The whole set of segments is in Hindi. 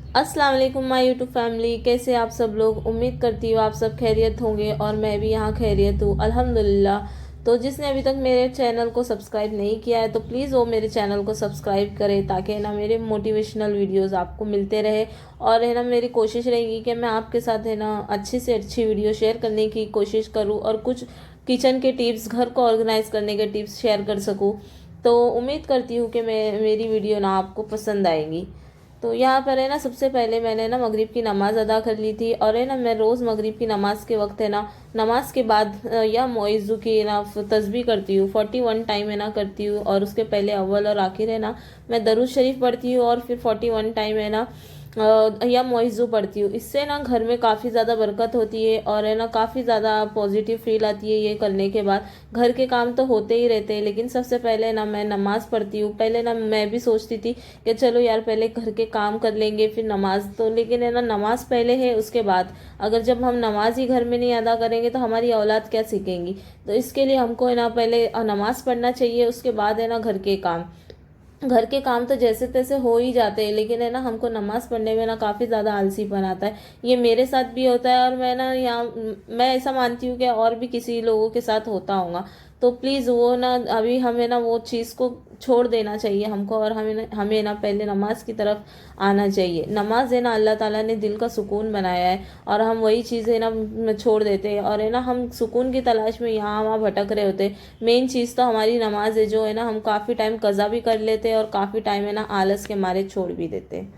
अस्सलाम वालेकुम माय यूट्यूब फैमिली। कैसे आप सब लोग? उम्मीद करती हूँ आप सब खैरियत होंगे और मैं भी यहाँ खैरियत हूँ अल्हम्दुलिल्लाह। तो जिसने अभी तक मेरे चैनल को सब्सक्राइब नहीं किया है तो प्लीज़ वो मेरे चैनल को सब्सक्राइब करे, ताकि है ना मेरे मोटिवेशनल वीडियोस आपको मिलते रहे। और है ना मेरी कोशिश रहेगी कि मैं आपके साथ है ना अच्छी से अच्छी वीडियो शेयर करने की कोशिश करूँ और कुछ किचन के टिप्स, घर को ऑर्गेनाइज करने के टिप्स शेयर कर सकूँ। तो उम्मीद करती हूँ कि मेरी वीडियो ना आपको पसंद आएगी। तो यहाँ पर है ना सबसे पहले मैंने ना मगरिब की नमाज़ अदा कर ली थी। और है ना मैं रोज़ मगरिब की नमाज के वक्त है ना नमाज के बाद या मोइज़्ज़ू की ना तस्बीह करती हूँ। 41 टाइम है ना करती हूँ। और उसके पहले अव्वल और आखिर है ना मैं दरूद शरीफ पढ़ती हूँ। और फिर 41 टाइम है ना या मोइज़्ज़ू पढ़ती हूँ। इससे ना घर में काफ़ी ज़्यादा बरकत होती है और है ना काफ़ी ज़्यादा पॉजिटिव फील आती है। ये करने के बाद घर के काम तो होते ही रहते हैं, लेकिन सबसे पहले ना मैं नमाज़ पढ़ती हूँ। पहले ना मैं भी सोचती थी कि चलो यार पहले घर के काम कर लेंगे फिर नमाज, तो लेकिन है ना नमाज पहले है उसके बाद। अगर जब हम नमाज ही घर में नहीं अदा करेंगे तो हमारी औलाद क्या सीखेंगी? तो इसके लिए हमको है ना पहले नमाज पढ़ना चाहिए, उसके बाद है ना घर के काम। घर के काम तो जैसे तैसे हो ही जाते हैं, लेकिन है ना हमको नमाज पढ़ने में ना काफ़ी ज़्यादा आलसीपन आता है। ये मेरे साथ भी होता है और मैं ना यहाँ मैं ऐसा मानती हूँ कि और भी किसी लोगों के साथ होता होगा। तो प्लीज़ वो ना अभी हमें ना वो चीज़ को छोड़ देना चाहिए हमको, और हमें ना पहले नमाज की तरफ आना चाहिए। नमाज है ना अल्लाह ताला ने दिल का सुकून बनाया है, और हम वही चीज़ें ना छोड़ देते हैं और है ना हम सुकून की तलाश में यहाँ वहाँ भटक रहे होते हैं। मेन चीज़ तो हमारी नमाज है, जो है ना हम काफ़ी टाइम कज़ा भी कर लेते हैं और काफ़ी टाइम है ना आलस के मारे छोड़ भी देते हैं।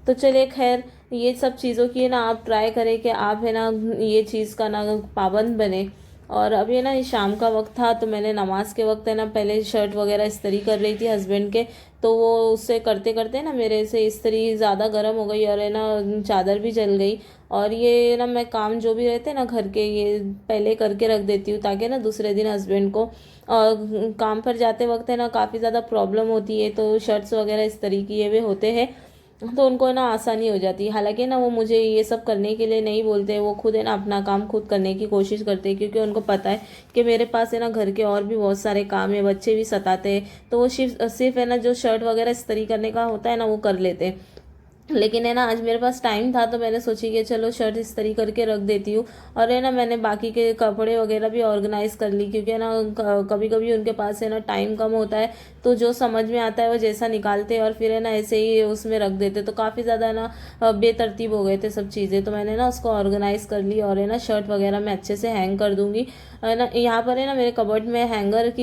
तो चलिए खैर, ये सब चीज़ों की ना आप ट्राई करें कि आप है ना ये चीज़ का ना पाबंद बने। और अभी है ना ये शाम का वक्त था, तो मैंने नमाज के वक्त है ना पहले शर्ट वगैरह इस्त्री कर रही थी हस्बैंड के। तो वो उससे करते करते ना मेरे से इस्त्री ज़्यादा गर्म हो गई और है ना चादर भी जल गई। और ये ना मैं काम जो भी रहते हैं ना घर के, ये पहले करके रख देती हूँ, ताकि ना दूसरे दिन हस्बैंड को काम पर जाते वक्त है ना काफ़ी ज़्यादा प्रॉब्लम होती है। तो शर्ट्स वगैरह इस्त्री किए हुए होते हैं तो उनको ना आसानी हो जाती है। हालांकि ना वो मुझे ये सब करने के लिए नहीं बोलते, वो खुद है ना अपना काम खुद करने की कोशिश करते हैं, क्योंकि उनको पता है कि मेरे पास है ना घर के और भी बहुत सारे काम है, बच्चे भी सताते हैं। तो वो सिर्फ सिर्फ है ना जो शर्ट वगैरह इस्त्री करने का होता है ना वो कर लेते हैं। लेकिन है ना आज मेरे पास टाइम था, तो मैंने सोची कि चलो शर्ट इस्त्री करके रख देती हूँ। और है ना मैंने बाकी के कपड़े वगैरह भी ऑर्गेनाइज कर ली, क्योंकि है ना कभी कभी उनके पास है ना टाइम कम होता है, तो जो समझ में आता है वो जैसा निकालते हैं और फिर है ना ऐसे ही उसमें रख देते। तो काफ़ी ज़्यादा ना बेतरतीब हो गए थे सब चीज़ें, तो मैंने ना उसको ऑर्गेनाइज कर ली। और है ना शर्ट वगैरह मैं अच्छे से हैंग कर दूँगी। है ना यहाँ पर है ना मेरे कबर्ड में हैंगर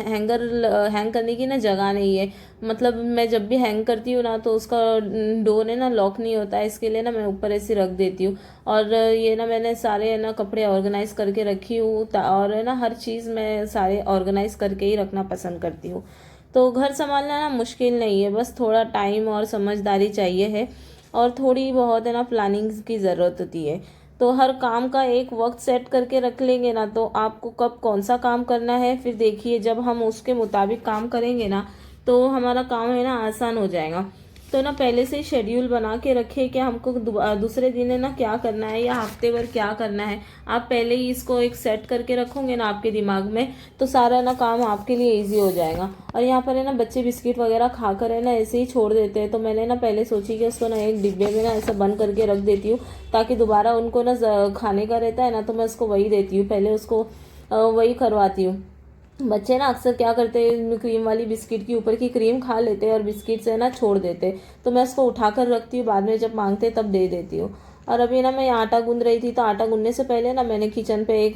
हैंग करने की ना जगह नहीं है। मतलब मैं जब भी हैंग करती हूँ ना तो उसका डोर है ना लॉक नहीं होता है, इसके लिए ना मैं ऊपर ऐसे रख देती हूँ। और ये ना मैंने सारे है ना कपड़े ऑर्गेनाइज करके रखी हूँ, और है ना हर चीज़ मैं सारे ऑर्गेनाइज करके ही रखना पसंद करती हूँ। तो घर संभालना ना मुश्किल नहीं है, बस थोड़ा टाइम और समझदारी चाहिए है, और थोड़ी बहुत है ना प्लानिंग की ज़रूरत होती है। तो हर काम का एक वक्त सेट करके रख लेंगे ना, तो आपको कब कौन सा काम करना है, फिर देखिए जब हम उसके मुताबिक काम करेंगे ना तो हमारा काम है ना आसान हो जाएगा। तो ना पहले से ही शेड्यूल बना के रखिए कि हमको दूसरे दिन है ना क्या करना है या हफ्ते भर क्या करना है। आप पहले ही इसको एक सेट करके रखोगे ना आपके दिमाग में, तो सारा ना काम आपके लिए इजी हो जाएगा। और यहाँ पर है ना बच्चे बिस्किट वगैरह खाकर है ना ऐसे ही छोड़ देते हैं, तो मैंने ना पहले सोची कि उसको ना एक डिब्बे में ना ऐसा बंद करके रख देती हूँ, ताकि दोबारा उनको ना खाने का रहता है ना तो मैं उसको वही देती हूँ, पहले उसको वही करवाती हूँ। बच्चे ना अक्सर क्या करते हैं, क्रीम वाली बिस्किट की ऊपर की क्रीम खा लेते हैं और बिस्किट से ना छोड़ देते हैं। तो मैं उसको उठा कर रखती हूँ, बाद में जब मांगते हैं तब दे देती हूँ। और अभी ना मैं आटा गूंद रही थी, तो आटा गूंदने से पहले ना मैंने किचन पे एक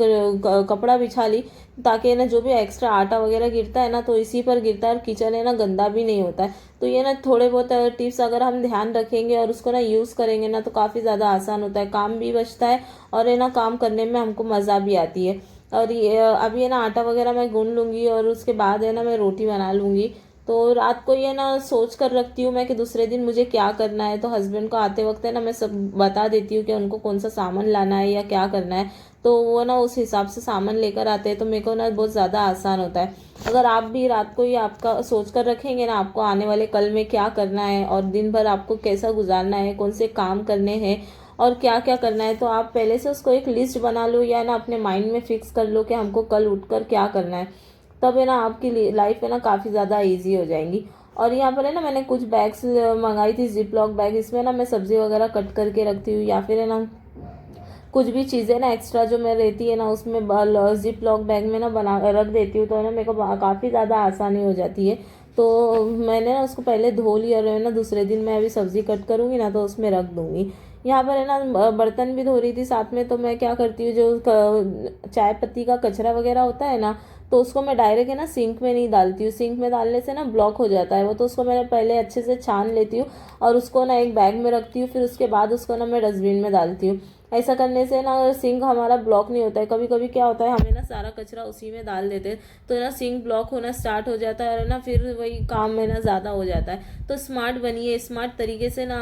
कपड़ा बिछा ली, ताकि ना जो भी एक्स्ट्रा आटा वगैरह गिरता है ना तो इसी पर गिरता है, और किचन है ना गंदा भी नहीं होता है। तो ये ना थोड़े बहुत टिप्स अगर हम ध्यान रखेंगे और उसको ना यूज़ करेंगे ना तो काफ़ी ज़्यादा आसान होता है, काम भी बचता है और है ना काम करने में हमको मज़ा भी आती है। और ये अभी है ना आटा वगैरह मैं गूंद लूँगी और उसके बाद है ना मैं रोटी बना लूँगी। तो रात को ये ना सोच कर रखती हूँ मैं कि दूसरे दिन मुझे क्या करना है, तो हस्बैंड को आते वक्त है ना मैं सब बता देती हूँ कि उनको कौन सा सामान लाना है या क्या करना है। तो वो ना उस हिसाब से सामान लेकर आते हैं, तो मेरे को ना बहुत ज़्यादा आसान होता है। अगर आप भी रात को ही आपका सोच कर रखेंगे ना आपको आने वाले कल में क्या करना है और दिन भर आपको कैसा गुजारना है, कौन से काम करने हैं और क्या क्या करना है, तो आप पहले से उसको एक लिस्ट बना लो या ना अपने माइंड में फिक्स कर लो कि हमको कल उठकर क्या करना है। तब है ना आपकी लाइफ है ना काफ़ी ज़्यादा इजी हो जाएंगी। और यहाँ पर है ना मैंने कुछ बैग्स मंगाई थी, जिप लॉक बैग। इसमें ना मैं सब्ज़ी वगैरह कट करके रखती हूँ, या फिर है ना कुछ भी चीज़ें ना एक्स्ट्रा जो मैं रहती है ना उसमें जिप लॉक बैग में ना बना रख देती हूँ, तो है ना मेरे को काफ़ी ज़्यादा आसानी हो जाती है। तो मैंने ना उसको पहले धो लिया और है ना दूसरे दिन मैं अभी सब्ज़ी कट करूँगी ना तो उसमें रख दूँगी। यहाँ पर है ना बर्तन भी धो रही थी साथ में, तो मैं क्या करती हूँ, जो चाय पत्ती का कचरा वगैरह होता है ना, तो उसको मैं डायरेक्ट है ना सिंक में नहीं डालती हूँ। सिंक में डालने से ना ब्लॉक हो जाता है वो, तो उसको मैंने पहले अच्छे से छान लेती हूँ और उसको ना एक बैग में रखती हूँ, फिर उसके बाद उसको ना मैं डस्टबिन में डालती हूँ। ऐसा करने से ना सिंक हमारा ब्लॉक नहीं होता है। कभी कभी क्या होता है, हमें ना सारा कचरा उसी में डाल देते हैं तो ना सिंक ब्लॉक होना स्टार्ट हो जाता है और ना फिर वही काम में ना ज़्यादा हो जाता है। तो स्मार्ट बनिए, स्मार्ट तरीके से ना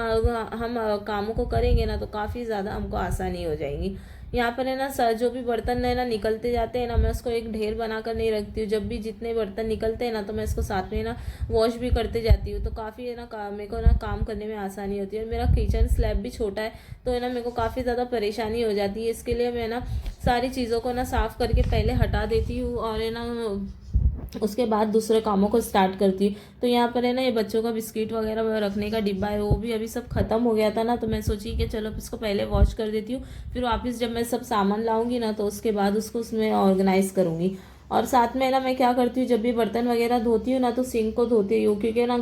हम कामों को करेंगे ना तो काफ़ी ज़्यादा हमको आसानी हो जाएगी। यहाँ पर है ना जो भी बर्तन है ना निकलते जाते हैं ना, मैं उसको एक ढेर बना कर नहीं रखती हूँ। जब भी जितने बर्तन निकलते हैं ना तो मैं इसको साथ में ना वॉश भी करते जाती हूँ, तो काफ़ी है ना मेरे को ना काम करने में आसानी होती है। और मेरा किचन स्लैब भी छोटा है, तो है ना मेरे को काफ़ी ज़्यादा परेशानी हो जाती है। इसके लिए मैं ना सारी चीज़ों को ना साफ़ करके पहले हटा देती हूँ और है ना उसके बाद दूसरे कामों को स्टार्ट करती हूँ। तो यहाँ पर है ना ये बच्चों का बिस्किट वगैरह रखने का डिब्बा है, वो भी अभी सब ख़त्म हो गया था ना, तो मैं सोची कि चलो इसको पहले वॉश कर देती हूँ, फिर वापस जब मैं सब सामान लाऊंगी ना तो उसके बाद उसको उसमें ऑर्गेनाइज़ करूँगी। और साथ में ना मैं क्या करती हूँ, जब भी बर्तन वगैरह धोती हूँ ना तो सिंक को धोती हूँ, क्योंकि ना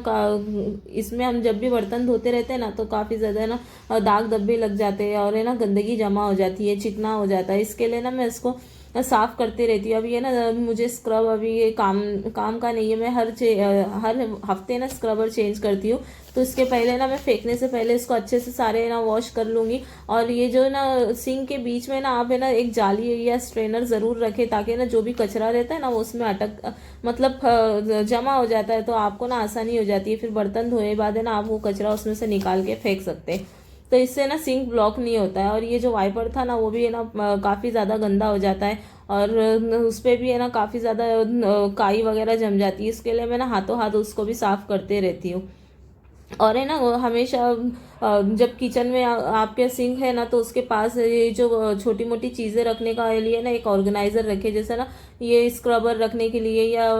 इसमें हम जब भी बर्तन धोते रहते हैं ना तो काफ़ी ज़्यादा ना दाग धब्बे लग जाते हैं और है ना गंदगी जमा हो जाती है, चिकना हो जाता है। इसके लिए ना मैं इसको साफ़ करती रहती हूँ। अभी है ना मुझे स्क्रब अभी ये काम काम का नहीं है, मैं हर हफ्ते ना स्क्रबर चेंज करती हूँ। तो इसके पहले ना मैं फेंकने से पहले इसको अच्छे से सारे ना वॉश कर लूँगी। और ये जो ना सिंक के बीच में ना आप है ना एक जाली या स्ट्रेनर ज़रूर रखें, ताकि ना जो भी कचरा रहता है ना वो उसमें मतलब जमा हो जाता है, तो आपको ना आसानी हो जाती है। फिर बर्तन धोने बाद है ना आप वो कचरा उसमें से निकाल के फेंक सकते हैं, तो इससे ना सिंक ब्लॉक नहीं होता है। और ये जो वाइपर था ना वो भी है ना काफ़ी ज़्यादा गंदा हो जाता है और उस पर भी है ना काफ़ी ज़्यादा काई वगैरह जम जाती है। इसके लिए मैं ना हाथों हाथ उसको भी साफ़ करते रहती हूँ। और है ना वो हमेशा जब किचन में आपके सिंक है ना तो उसके पास ये जो छोटी मोटी चीज़ें रखने का लिए ना एक ऑर्गेनाइज़र रखे, जैसे ना ये स्क्रबर रखने के लिए या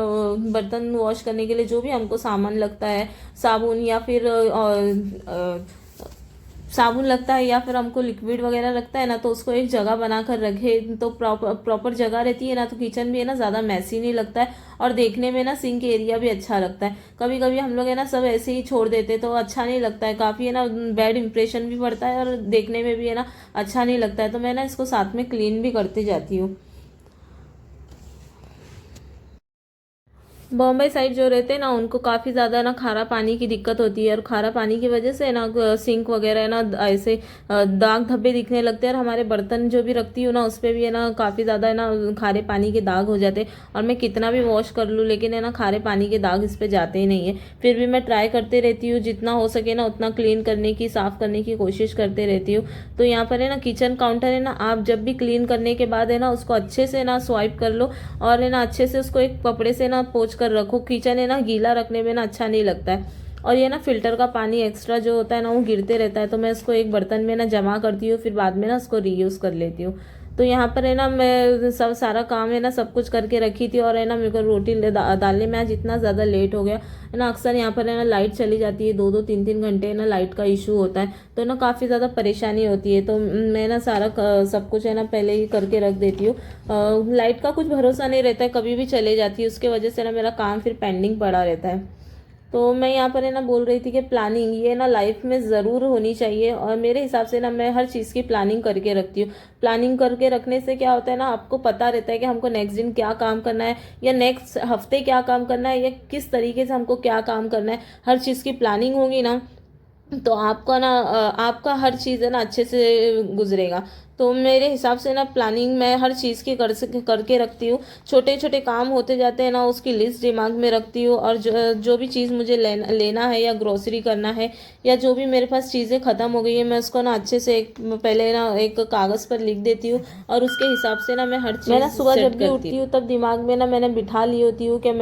बर्तन वॉश करने के लिए जो भी हमको सामान लगता है, साबुन या फिर साबुन लगता है या फिर हमको लिक्विड वगैरह लगता है ना, तो उसको एक जगह बनाकर रखे तो प्रॉपर जगह रहती है ना, तो किचन भी है ना ज़्यादा मैसी नहीं लगता है और देखने में ना सिंक एरिया भी अच्छा लगता है। कभी कभी हम लोग है ना सब ऐसे ही छोड़ देते तो अच्छा नहीं लगता है, काफ़ी है ना बैड इंप्रेशन भी पड़ता है और देखने में भी है ना अच्छा नहीं लगता है। तो मैं ना इसको साथ में क्लीन भी करती जाती हूँ। बॉम्बे साइड जो रहते हैं ना उनको काफ़ी ज़्यादा ना खारा पानी की दिक्कत होती है, और खारा पानी की वजह से ना सिंक वगैरह है ना ऐसे दाग धब्बे दिखने लगते हैं। और हमारे बर्तन जो भी रखती हूँ ना उस पर भी है ना काफ़ी ज़्यादा है ना खारे पानी के दाग हो जाते हैं, और मैं कितना भी वॉश कर लूँ लेकिन है ना खारे पानी के दाग इस पर जाते ही नहीं है। फिर भी मैं ट्राई करते रहती हूँ, जितना हो सके ना उतना क्लीन करने की, साफ़ करने की कोशिश करते रहती हूँ। तो यहाँ पर है ना किचन काउंटर है ना, आप जब भी क्लीन करने के बाद है ना उसको अच्छे से ना स्वाइप कर लो और है ना अच्छे से उसको एक कपड़े से ना पोंछ कर रखो। किचन है ना गीला रखने में ना अच्छा नहीं लगता है। और ये ना फिल्टर का पानी एक्स्ट्रा जो होता है ना वो गिरते रहता है, तो मैं इसको एक बर्तन में ना जमा करती हूँ, फिर बाद में ना उसको रीयूज़ कर लेती हूँ। तो यहाँ पर है ना मैं सब सारा काम है ना सब कुछ करके रखी थी, और है ना मेरे को रोटी डालने में आज इतना ज़्यादा लेट हो गया है ना। अक्सर यहाँ पर है ना लाइट चली जाती है, 2-2 3-3 घंटे ना लाइट का इशू होता है, तो ना काफ़ी ज़्यादा परेशानी होती है। तो मैं ना सारा सब कुछ है ना पहले ही करके रख देती हूँ। लाइट का कुछ भरोसा नहीं रहता है, कभी भी चले जाती है, उसके वजह से ना मेरा काम फिर पेंडिंग पड़ा रहता है। तो मैं यहाँ पर है ना बोल रही थी कि प्लानिंग ये ना लाइफ में ज़रूर होनी चाहिए, और मेरे हिसाब से ना मैं हर चीज़ की प्लानिंग करके रखती हूँ। प्लानिंग करके रखने से क्या होता है ना, आपको पता रहता है कि हमको नेक्स्ट दिन क्या काम करना है या नेक्स्ट हफ्ते क्या काम करना है या किस तरीके से हमको क्या काम करना है। हर चीज़ की प्लानिंग होगी ना तो आपका ना आपका हर चीज़ है ना अच्छे से गुजरेगा। तो मेरे हिसाब से ना प्लानिंग मैं हर चीज़ की करके रखती हूँ। छोटे छोटे काम होते जाते हैं ना उसकी लिस्ट दिमाग में रखती हूँ, और जो भी चीज़ मुझे लेना है या ग्रोसरी करना है या जो भी मेरे पास चीज़ें ख़त्म हो गई है, मैं उसको ना अच्छे से पहले ना एक कागज़ पर लिख देती हूँ, और उसके हिसाब से ना मैं हर चीज़ मैं ना सुबह जब भी उठती हूँ तब दिमाग में ना मैंने बिठा ली होती हूँ कि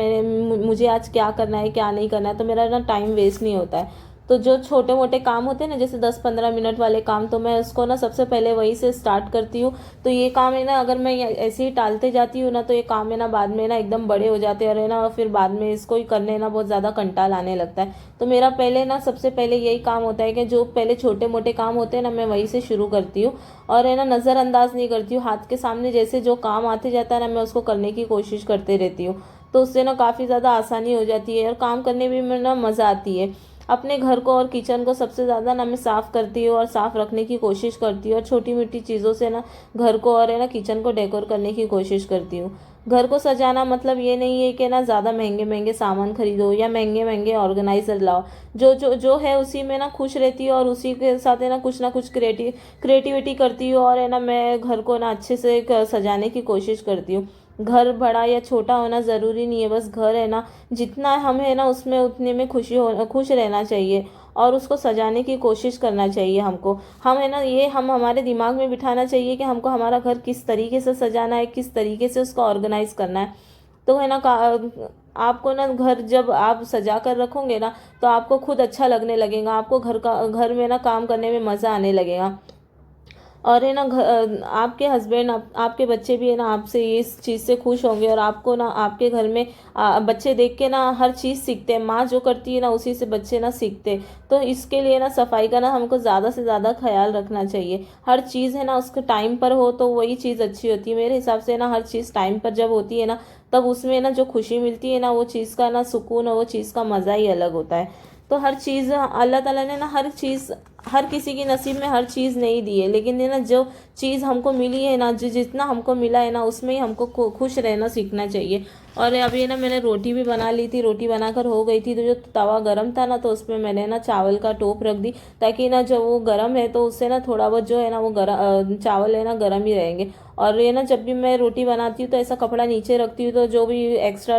मुझे आज क्या करना है क्या नहीं करना है, तो मेरा ना टाइम वेस्ट नहीं होता है। तो जो छोटे मोटे काम होते हैं ना, जैसे 10-15 मिनट वाले काम, तो मैं उसको ना सबसे पहले वही से स्टार्ट करती हूँ। तो ये काम है ना, अगर मैं ऐसे ही टालते जाती हूँ ना, तो ये काम है ना बाद में ना एकदम बड़े हो जाते हैं, और है ना फिर बाद में इसको ही करने ना बहुत ज़्यादा कंटाल आने लगता है। तो मेरा पहले ना सबसे पहले यही काम होता है कि जो पहले छोटे मोटे काम होते हैं ना, मैं वहीं से शुरू करती हूँ, और है ना नज़रअंदाज नहीं करती हूँ। हाथ के सामने जैसे जो काम आते जाता है ना, मैं उसको करने की कोशिश करते रहती हूँ। तो उससे ना काफ़ी ज़्यादा आसानी हो जाती है, और काम करने में ना मज़ा आती है। अपने घर को और किचन को सबसे ज़्यादा ना मैं साफ़ करती हूँ और साफ़ रखने की कोशिश करती हूँ, और छोटी मोटी चीज़ों से ना घर को और है ना किचन को डेकोर करने की कोशिश करती हूँ। घर को सजाना मतलब ये नहीं है कि ना ज़्यादा महंगे महंगे सामान खरीदो या महंगे महंगे ऑर्गेनाइजर लाओ। जो है उसी में ना खुश रहती हूँ, और उसी के साथ है ना कुछ क्रिएटिविटी करती हूँ, और है ना मैं घर को ना अच्छे से सजाने की कोशिश करती हूँ। घर बड़ा या छोटा होना ज़रूरी नहीं है, बस घर है ना जितना हम है ना उसमें उतने में खुश रहना चाहिए, और उसको सजाने की कोशिश करना चाहिए हमको। हम है ना ये हम हमारे दिमाग में बिठाना चाहिए कि हमको हमारा घर किस तरीके से सजाना है, किस तरीके से उसको ऑर्गेनाइज करना है। तो है ना आपको ना घर जब आप सजा कर रखोगे ना, तो आपको खुद अच्छा लगने लगेगा, आपको घर में ना काम करने में मज़ा आने लगेगा। और है ना आपके हस्बैंड आपके बच्चे भी है ना आपसे इस चीज़ से खुश होंगे, और आपको ना आपके घर में बच्चे देख के ना हर चीज़ सीखते हैं। माँ जो करती है ना उसी से बच्चे ना सीखते हैं। तो इसके लिए ना सफाई का ना हमको ज़्यादा से ज़्यादा ख्याल रखना चाहिए। हर चीज़ है ना उसके टाइम पर हो तो वही चीज़ अच्छी होती है। मेरे हिसाब से ना हर चीज़ टाइम पर जब होती है ना, तब उसमें ना जो खुशी मिलती है ना, वो चीज़ का ना सुकून और वो चीज़ का मज़ा ही अलग होता है। तो हर चीज़ अल्लाह ताला ने ना हर चीज़ हर किसी की नसीब में हर चीज़ नहीं दी है, लेकिन है ना जो चीज़ हमको मिली है ना, जो जितना हमको मिला है ना, उसमें ही हमको खुश रहना सीखना चाहिए। और अभी ना मैंने रोटी भी बना ली थी, रोटी बनाकर हो गई थी, तो जो तवा गरम था ना, तो उसमें मैंने ना चावल का टोप रख दी, ताकि ना जब वो गरम है तो उससे ना थोड़ा बहुत जो है ना वो चावल है ना गरम ही रहेंगे। और ये ना जब भी मैं रोटी बनाती हूँ तो ऐसा कपड़ा नीचे रखती हूँ, तो जो भी एक्स्ट्रा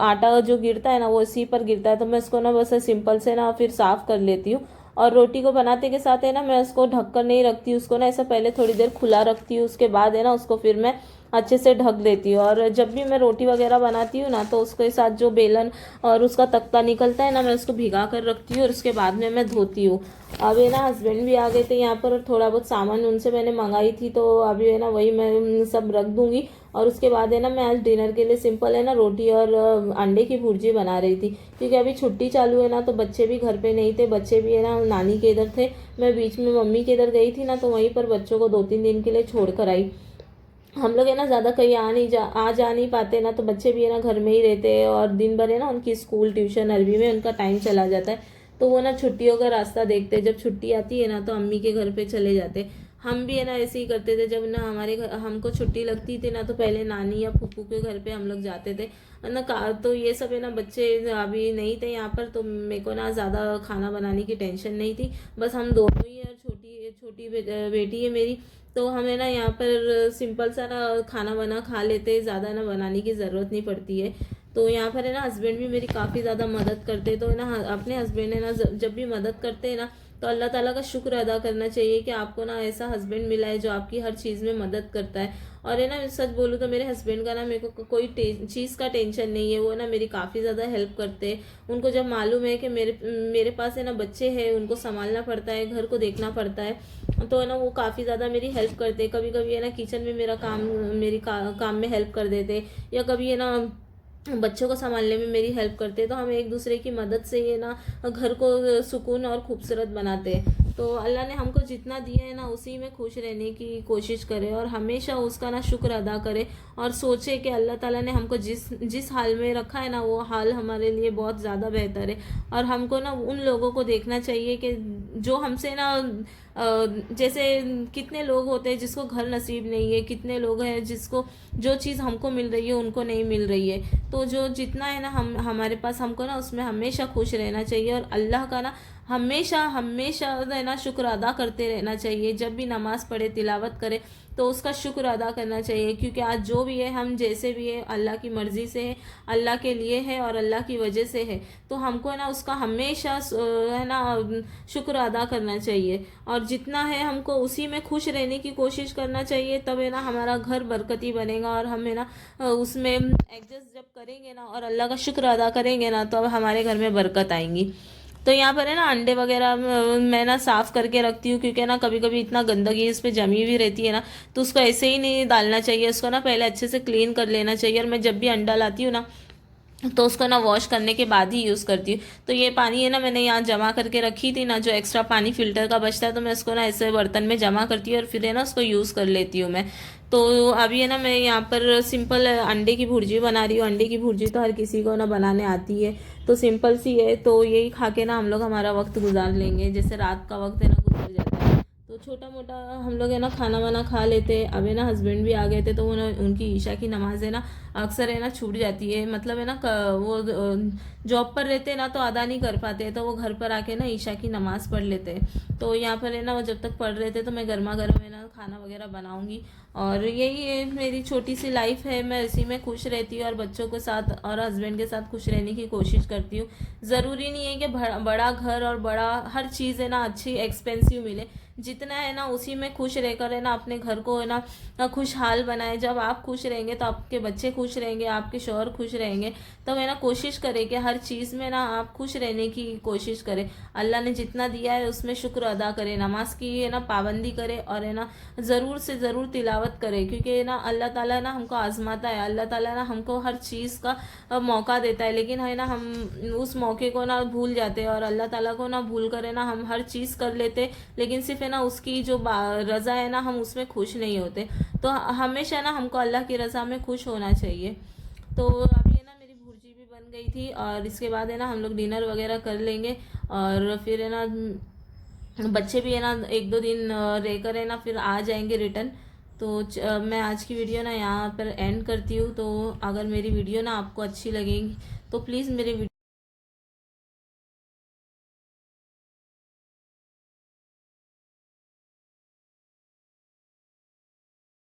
आटा जो गिरता है ना वो इसी पर गिरता है, तो मैं इसको ना बस सिंपल से ना फिर साफ़ कर लेती हूँ। और रोटी को बनाते के साथ है ना मैं उसको ढक कर नहीं रखती, उसको ना ऐसा पहले थोड़ी देर खुला रखती हूँ, उसके बाद है ना उसको फिर मैं अच्छे से ढक देती हूँ। और जब भी मैं रोटी वगैरह बनाती हूँ ना, तो उसके साथ जो बेलन और उसका तख्ता निकलता है ना, मैं उसको भिगा कर रखती हूँ, और उसके बाद में मैं धोती हूँ। अब है ना हस्बैंड भी आ गए थे यहाँ पर, थोड़ा बहुत सामान उनसे मैंने मंगाई थी, तो अभी है ना वही मैं सब रख दूँगी। और उसके बाद है ना मैं आज डिनर के लिए सिंपल है ना रोटी और अंडे की भुर्जी बना रही थी, क्योंकि अभी छुट्टी चालू है ना, तो बच्चे भी घर पे नहीं थे, बच्चे भी है ना नानी के इधर थे। मैं बीच में मम्मी के इधर गई थी ना, तो वहीं पर बच्चों को 2-3 दिन के लिए छोड़ कर आई। हम लोग है ना ज़्यादा कहीं आ जा नहीं पाते ना, तो बच्चे भी है ना घर में ही रहते हैं, और दिन भर है ना उनकी स्कूल ट्यूशन अरबी में उनका टाइम चला जाता है। तो वो ना छुट्टियों का रास्ता देखते हैं, जब छुट्टी आती है ना तो अम्मी के घर पे चले जाते हैं। हम भी है ना ऐसे ही करते थे, जब ना हमारे घर हमको छुट्टी लगती थी ना, तो पहले नानी या फूफू के घर पे हम लोग जाते थे ना तो ये सब है ना बच्चे अभी नहीं थे यहाँ पर, तो मेरे को ना ज़्यादा खाना बनाने की टेंशन नहीं थी, बस हम दोनों ही, और छोटी छोटी बेटी है मेरी। तो हमें ना यहाँ पर सिंपल सा ना खाना बना खा लेते, ज़्यादा ना बनाने की ज़रूरत नहीं पड़ती है। तो यहाँ पर है ना हस्बैंड भी मेरी काफ़ी ज़्यादा मदद करते, तो है ना अपने हस्बैंड है ना जब भी मदद करते हैं ना, तो अल्लाह ताला का शुक्र अदा करना चाहिए कि आपको ना ऐसा हस्बैंड मिला है जो आपकी हर चीज़ में मदद करता है। और है ना सच बोलूँ तो मेरे हस्बैंड का ना मेरे को कोई चीज़ का टेंशन नहीं है, वो ना मेरी काफ़ी ज़्यादा हेल्प करते हैं। उनको जब मालूम है कि मेरे पास है ना बच्चे हैं, उनको संभालना पड़ता है, घर को देखना पड़ता है, तो है ना वो काफ़ी ज़्यादा मेरी हेल्प करते। कभी कभी है ना किचन में मेरा काम मेरी काम में हेल्प कर देते, या कभी है ना बच्चों को संभालने में मेरी हेल्प करते। तो हम एक दूसरे की मदद से ये ना घर को सुकून और खूबसूरत बनाते हैं। तो अल्लाह ने हमको जितना दिया है ना उसी में खुश रहने की कोशिश करें, और हमेशा उसका ना शुक्र अदा करें, और सोचे कि अल्लाह ताला ने हमको जिस जिस हाल में रखा है ना, वो हाल हमारे लिए बहुत ज़्यादा बेहतर है। और हमको ना उन लोगों को देखना चाहिए कि जो हमसे ना जैसे कितने लोग होते हैं जिसको घर नसीब नहीं है, कितने लोग हैं जिसको जो चीज़ हमको मिल रही है उनको नहीं मिल रही है। तो जो जितना है ना हमारे पास, हमको ना उसमें हमेशा खुश रहना चाहिए, और अल्लाह का ना हमेशा हमेशा है ना शुक्र अदा करते रहना चाहिए। जब भी नमाज़ पढ़े, तिलावत करे, तो उसका शुक्र अदा करना चाहिए, क्योंकि आज जो भी है, हम जैसे भी है, अल्लाह की मर्ज़ी से है, अल्लाह के लिए है और अल्लाह की वजह से है। तो हमको ना उसका हमेशा है ना शुक्र अदा करना चाहिए, और जितना है हमको उसी में खुश रहने की कोशिश करना चाहिए। तब है ना हमारा घर बरकती बनेगा, और हम है ना उसमें एडजस्ट जब करेंगे ना और अल्लाह का शुक्र अदा करेंगे ना, तो अब हमारे घर में बरकत आएंगी। तो यहाँ पर है ना अंडे वगैरह मैं ना साफ़ करके रखती हूँ, क्योंकि ना कभी कभी इतना गंदगी इस पर जमी हुई रहती है ना, तो उसको ऐसे ही नहीं डालना चाहिए, उसको ना पहले अच्छे से क्लीन कर लेना चाहिए। और मैं जब भी अंडा लाती हूँ ना, तो उसको ना वॉश करने के बाद ही यूज़ करती हूँ। तो ये पानी है ना, मैंने यहाँ जमा करके रखी थी ना, जो एक्स्ट्रा पानी फिल्टर का बचता है, तो मैं उसको ना ऐसे बर्तन में जमा करती हूँ और फिर है ना उसको यूज़ कर लेती हूँ मैं। तो अभी है ना मैं यहाँ पर सिंपल अंडे की भुर्जी बना रही हूँ। अंडे की भुर्जी तो हर किसी को ना बनाने आती है, तो सिंपल सी है, तो यही खा के ना हम लोग हमारा वक्त गुजार लेंगे, जैसे रात का वक्त है ना गुजर जाता है। तो छोटा मोटा हम लोग है ना खाना वाना खा लेते हैं। अब है ना हस्बैंड भी आ गए थे, तो वो ना उनकी ईशा की नमाज है ना अक्सर है ना छूट जाती है, मतलब है ना वो जॉब पर रहते हैं ना, तो अदा नहीं कर पाते, तो वो घर पर आके ना ईशा की नमाज़ पढ़ लेते हैं। तो यहाँ पर है ना वो जब तक पढ़ रहे थे, तो मैं गर्मा गर्म है ना खाना वगैरह बनाऊंगी। और यही है मेरी छोटी सी लाइफ है, मैं इसी में खुश रहती हूँ और बच्चों के साथ और हस्बैंड के साथ खुश रहने की कोशिश करती हूँ। ज़रूरी नहीं है कि बड़ा घर और बड़ा हर चीज़ है ना अच्छी एक्सपेंसिव मिले, जितना है ना उसी में खुश रहकर है ना अपने घर को है ना खुशहाल बनाए। जब आप खुश रहेंगे तो आपके बच्चे खुश रहेंगे, आपके शौहर खुश रहेंगे। तो है ना कोशिश करें कि हर चीज़ में ना आप खुश रहने की कोशिश करें। अल्लाह ने जितना दिया है उसमें शुक्र अदा करें, नमाज की है ना पाबंदी करें, और है ना ज़रूर से ज़रूर तिलावत करें, क्योंकि है ना अल्लाह ताला ना हमको आजमाता है। अल्लाह ताला ना हमको हर चीज़ का मौका देता है, लेकिन है ना हम उस मौके को ना भूल जाते हैं, और अल्लाह ताला को ना भूल कर है ना हम हर चीज़ कर लेते, लेकिन सिर्फ है ना उसकी जो रज़ा है ना हम उसमें खुश नहीं होते। तो हमेशा ना हमको अल्लाह की रज़ा में खुश होना चाहिए। तो अभी है ना मेरी भुर्जी भी बन गई थी, और इसके बाद है ना हम लोग डिनर वगैरह कर लेंगे, और फिर है ना बच्चे भी है ना एक दो दिन रहकर है ना फिर आ जाएंगे रिटर्न। तो मैं आज की वीडियो ना यहाँ पर एंड करती हूँ। तो अगर मेरी वीडियो ना आपको अच्छी लगेगी, तो प्लीज़ मेरे